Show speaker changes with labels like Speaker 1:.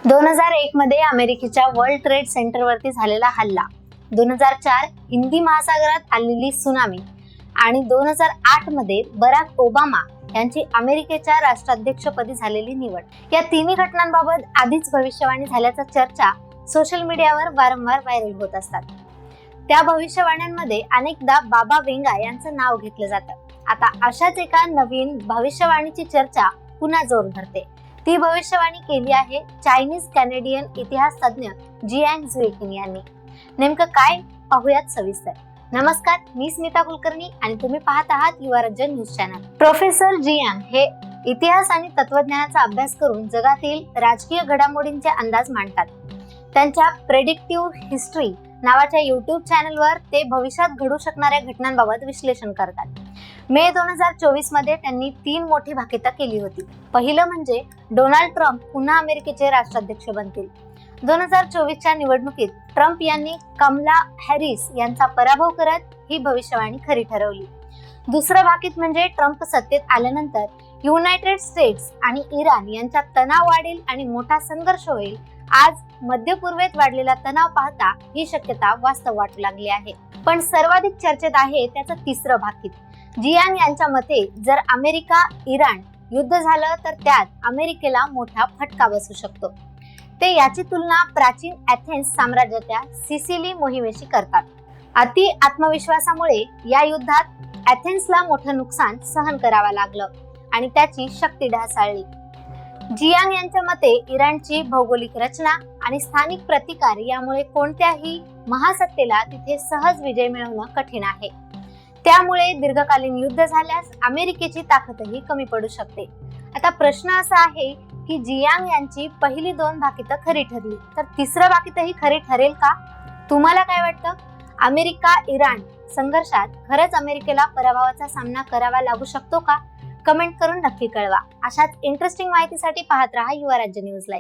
Speaker 1: 2001 मध्ये अमेरिकेच्या world trade सेंटरवरती झालेला हल्ला, 2004 हिंदी महासागरात आलेली सुनामी आणि 2008 मध्ये बराक ओबामा यांची अमेरिकेच्या राष्ट्राध्यक्षपदी झालेली निवड, या तिन्ही घटनांबाबत आधीच भविष्यवाणी झाल्याच्या चर्चा सोशल मीडियावर वारंवार व्हायरल होत असतात. त्या भविष्यवाण्यांमध्ये अनेकदा बाबा वेंगा यांचं नाव घेतलं जातं. आता अशाच एका नवीन भविष्यवाणीची चर्चा पुन्हा जोर धरते. ती भविष्यवाणी केली आहे चायनीज कॅनेडियन इतिहास तज्ञ जियांग झुएकिन यांनी. नेमकं काय पाहूयात सविस्तर. नमस्कार, मी स्मिता कुलकर्णी आणि तुम्ही पाहत आहात युवा राज्य न्यूज चॅनल. प्रोफेसर जियांग हे इतिहास आणि तत्वज्ञानाचा अभ्यास करून जगातील राजकीय घडामोडींचे अंदाज मांडतात. त्यांच्या प्रेडिक्टिव्ह हिस्ट्री नावाच्या YouTube चॅनलवर ते भविष्यात घडू शकणाऱ्या घटनांबाबत विश्लेषण करतात. मे 2024 मध्ये त्यांनी 3 मोठी भाकितं केली होती. पहिलं म्हणजे डोनाल्ड ट्रम्प पुन्हा अमेरिकेचे राष्ट्राध्यक्ष बनतील. 2024च्या निवडणुकीत ट्रम्प यांनी कमला हॅरिस यांचा पराभव करत ही भविष्यवाणी खरी ठरवली. दुसरं भाकीत म्हणजे ट्रम्प सत्तेत आल्यानंतर युनायटेड स्टेट्स आणि इराण यांच्यात तणाव वाढेल आणि मोठा संघर्ष होईल. आज मध्य पूर्वेत वाढलेला तणाव पाहता ही शक्यता वास्तव वाटू लागली आहे. पण सर्वाधिक चर्चेत आहे त्याचं तिसरं भाकीत. जियांग यांच्या मते जर अमेरिका इराण युद्ध झालं तर त्यात अमेरिकेला मोठा फटका बसू शकतो. ते याची तुलना प्राचीन ॲथेन्स साम्राज्याच्या सिसिली मोहिमेशी करतात. अति आत्मविश्वासामुळे या युद्धात ॲथेन्सला मोठं नुकसान सहन करावं लागलं आणि त्याची शक्ती ढासळली. जियांग यांच्या मते इराणची भौगोलिक रचना आणि स्थानिक प्रतिकार यामुळे कोणत्याही महासत्तेला तिथे सहज विजय मिळवणं कठीण आहे. त्यामुळे दीर्घकालीन युद्ध झाल्यास अमेरिकेची ताकदही कमी पडू शकते. आता प्रश्न असा आहे की जियांग यांची पहिली 2 भाकितं खरी ठरली तर तिसरं भाकीतही खरी ठरेल का? तुम्हाला काय वाटतं? अमेरिका इराण संघर्षात खरंच अमेरिकेला पराभवाचा सामना करावा लागू शकतो का? कमेंट करून नक्की कळवा. अशाच इंटरेस्टिंग माहितीसाठी पाहत रहा युवा राज्य न्यूज लाईव्ह.